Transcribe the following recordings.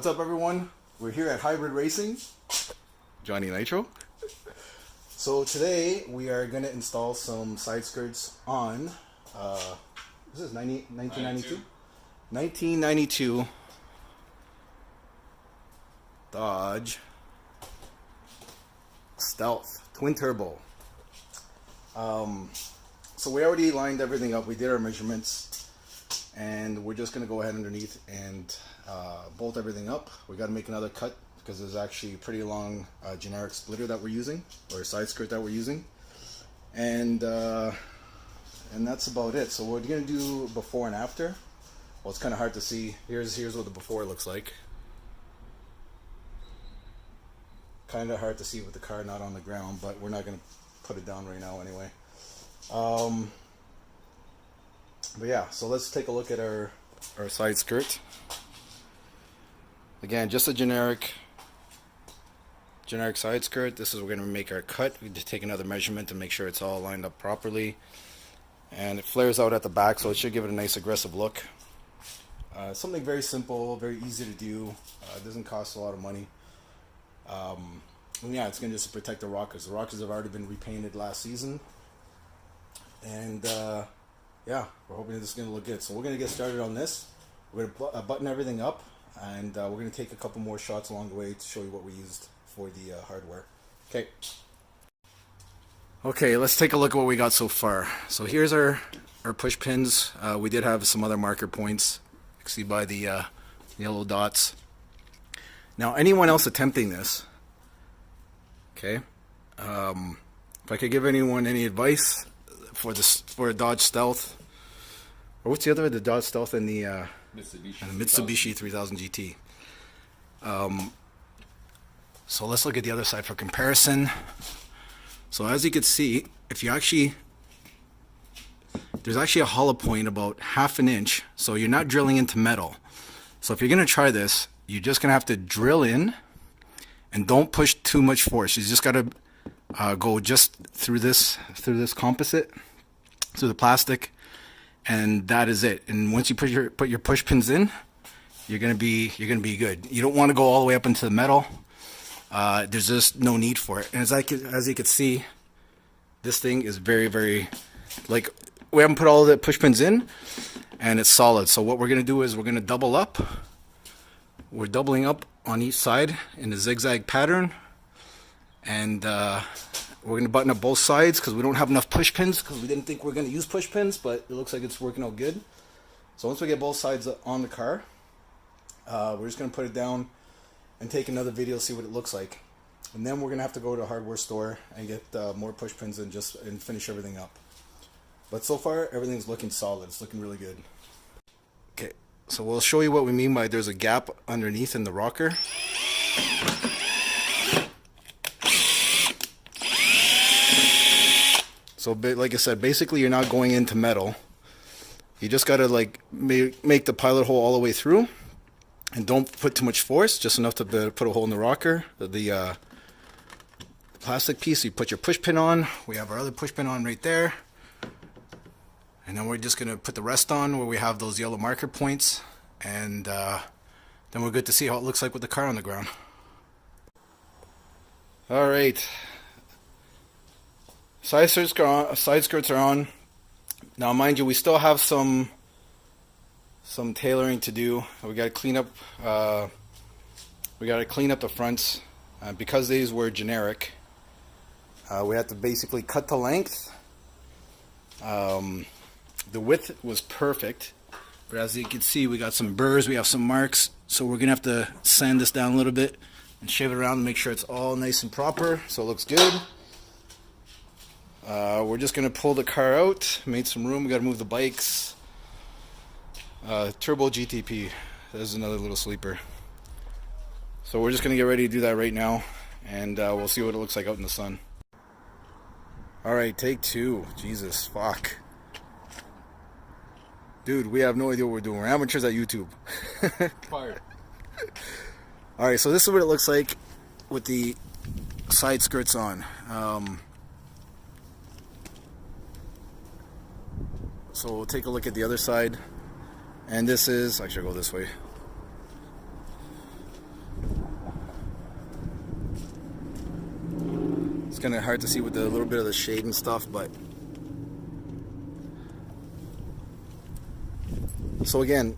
What's up, everyone? We're here at Hybrid Racing, Johnny Nitro. So today we are going to install some side skirts on, this is 1992? 1992 Dodge Stealth Twin Turbo. So we already lined everything up. We did our measurements, and we're just going to go ahead underneath and bolt everything up. We got to make another cut because there's actually a pretty long generic splitter that we're using, or side skirt that we're using, and that's about it. So what we're going to do before and after. Well, it's kind of hard to see. Here's what the before looks like. Kind of hard to see with the car not on the ground, but we're not going to put it down right now anyway. But yeah, so let's take a look at our side skirt. Again, just a generic side skirt. This is we're going to make our cut. We just take another measurement to make sure it's all lined up properly, and it flares out at the back, so it should give it a nice aggressive look. Something very simple, very easy to do. It doesn't cost a lot of money. And yeah, it's going to just protect the rockers. The rockers have already been repainted last season, and yeah, we're hoping this is going to look good. So we're going to get started on this. We're going to button everything up, and we're going to take a couple more shots along the way to show you what we used for the hardware. Okay, let's take a look at what we got so far. So here's our push pins. We did have some other marker points. You can see by the yellow dots. Now, anyone else attempting this, okay, if I could give anyone any advice for a Dodge Stealth, or what's the other, the Dodge Stealth and the Mitsubishi 3000 GT. So let's look at the other side for comparison. So as you can see, there's actually a hollow point about ½ an inch, so you're not drilling into metal. So if you're going to try this, you're just going to have to drill in and don't push too much force. You just got to go just through this composite, through the plastic, and that is it. And once you put your push pins in, you're gonna be good. You don't want to go all the way up into the metal. There's just no need for it. And as you can see, this thing is very, very, like, we haven't put all the push pins in, and it's solid. So what we're gonna do is we're gonna double up. We're doubling up on each side in a zigzag pattern, and we're going to button up both sides because we don't have enough push pins, because we didn't think we were going to use push pins, but it looks like it's working out good. So once we get both sides on the car, we're just going to put it down and take another video, see what it looks like. And then we're going to have to go to a hardware store and get more push pins and finish everything up. But so far, everything's looking solid. It's looking really good. Okay, so we'll show you what we mean by there's a gap underneath in the rocker. So like I said, basically you're not going into metal. You just got to like make the pilot hole all the way through, and don't put too much force, just enough to put a hole in the rocker. The plastic piece, you put your push pin on. We have our other push pin on right there. And then we're just going to put the rest on where we have those yellow marker points, and then we're good to see how it looks like with the car on the ground. Alright. Side skirts are on. Now, mind you, we still have some tailoring to do. We got to clean up. The fronts because these were generic. We had to basically cut the length. The width was perfect, but as you can see, we got some burrs. We have some marks, so we're gonna have to sand this down a little bit and shave it around and make sure it's all nice and proper, so it looks good. We're just going to pull the car out, made some room. We got to move the bikes. Turbo GTP, there's another little sleeper. So we're just going to get ready to do that right now, and we'll see what it looks like out in the sun. Alright, take two. Jesus, fuck. Dude, we have no idea what we're doing. We're amateurs at YouTube. Fire. Alright, so this is what it looks like with the side skirts on. So we'll take a look at the other side. And this is, actually I'll go this way. kind of hard to see with the little bit of the shade and stuff, but so again,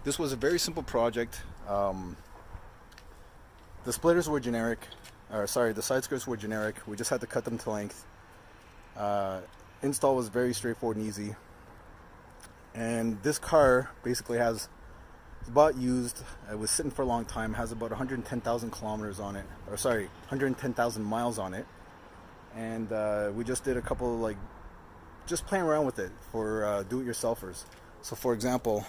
this was a very simple project. The splitters were generic, or sorry, the side skirts were generic. We just had to cut them to length. Install was very straightforward and easy. And this car basically has, it's bought used, it was sitting for a long time, has about 110,000 kilometers on it, or sorry, 110,000 miles on it. And we just did a couple, like, just playing around with it for do-it-yourselfers. So for example,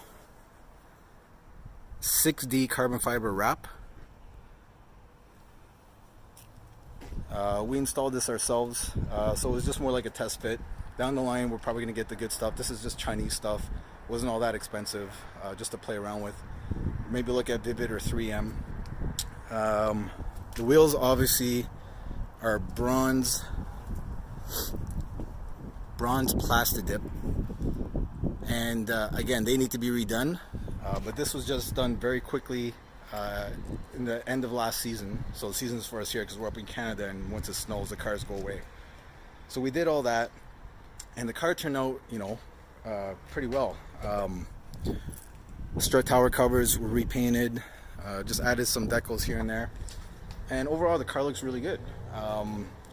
6D carbon fiber wrap. We installed this ourselves, so it was just more like a test fit. Down the line, we're probably going to get the good stuff. This is just Chinese stuff. Wasn't all that expensive, just to play around with. Maybe look at Vivid or 3M. The wheels obviously are bronze Plastidip, and again, they need to be redone. But this was just done very quickly in the end of last season. So the season's for us here because we're up in Canada, and once it snows, the cars go away. So we did all that, and the car turned out, you know, pretty well. Strut tower covers were repainted, just added some decals here and there, and overall the car looks really good.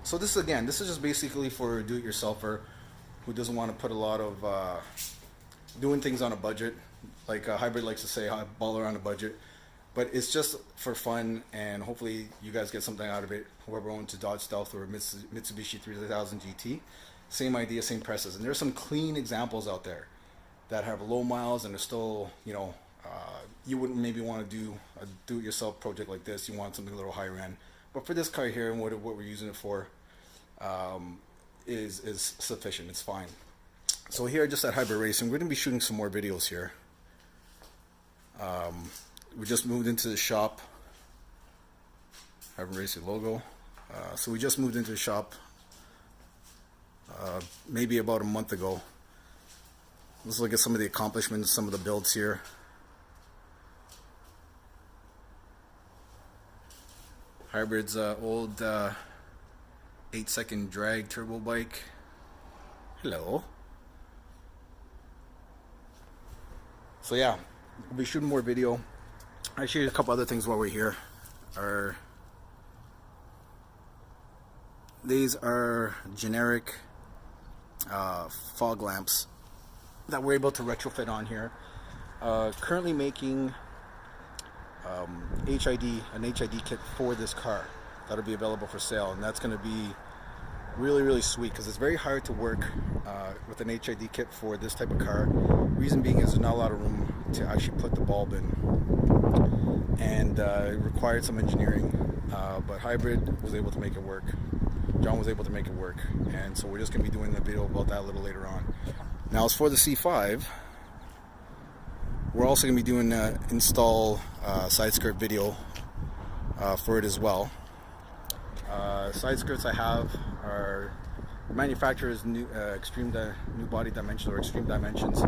So this is just basically for a do-it-yourselfer who doesn't want to put a lot of doing things on a budget. Like Hybrid likes to say, baller on a budget. But it's just for fun, and hopefully you guys get something out of it. Whoever owns a Dodge Stealth or a Mitsubishi 3000 GT, same idea, same presses. And there's some clean examples out there that have low miles and are still, you know, you wouldn't maybe want to do a do-it-yourself project like this. You want something a little higher end. But for this car here and what we're using it for, is sufficient. It's fine. So here, just at Hybrid Racing, we're going to be shooting some more videos here. We just moved into the shop. Hybrid Racing logo. So we just moved into the shop maybe about a month ago. Let's look at some of the accomplishments, some of the builds here. Hybrid's old 8-second drag turbo bike. Hello. So yeah, we'll be shooting more video. Actually, a couple other things while we're here. These are generic fog lamps that we're able to retrofit on here. Currently making an HID kit for this car that'll be available for sale, and that's going to be really sweet because it's very hard to work with an HID kit for this type of car. Reason being is there's not a lot of room to actually put the bulb in, and it required some engineering, but Hybrid was able to make it work. John was able to make it work, and so we're just going to be doing a video about that a little later on. Now, as for the C5, we're also going to be doing an install side skirt video for it as well. Side skirts I have are the manufacturer's new new body dimensions or extreme dimensions,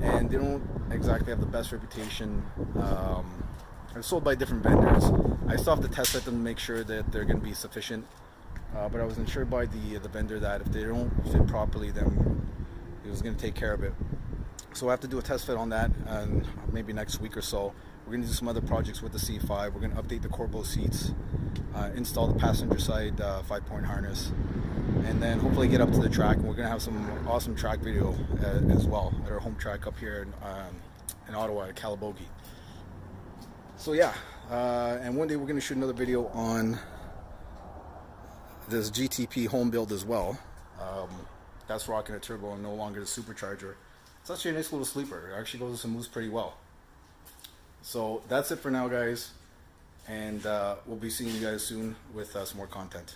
and they don't exactly have the best reputation. They're sold by different vendors. I still have to test fit them to make sure that they're going to be sufficient, but I was assured by the vendor that if they don't fit properly, then he was going to take care of it. So I have to do a test fit on that, and maybe next week or so. We're going to do some other projects with the C5. We're going to update the Corbeau seats, install the passenger side 5-point harness, and then hopefully get up to the track. And we're going to have some awesome track video as well at our home track up here in Ottawa at Calabogie. So yeah, and one day we're going to shoot another video on this GTP home build as well. That's rocking a turbo and no longer the supercharger. It's actually a nice little sleeper. It actually goes and moves pretty well. So that's it for now, guys, and we'll be seeing you guys soon with some more content.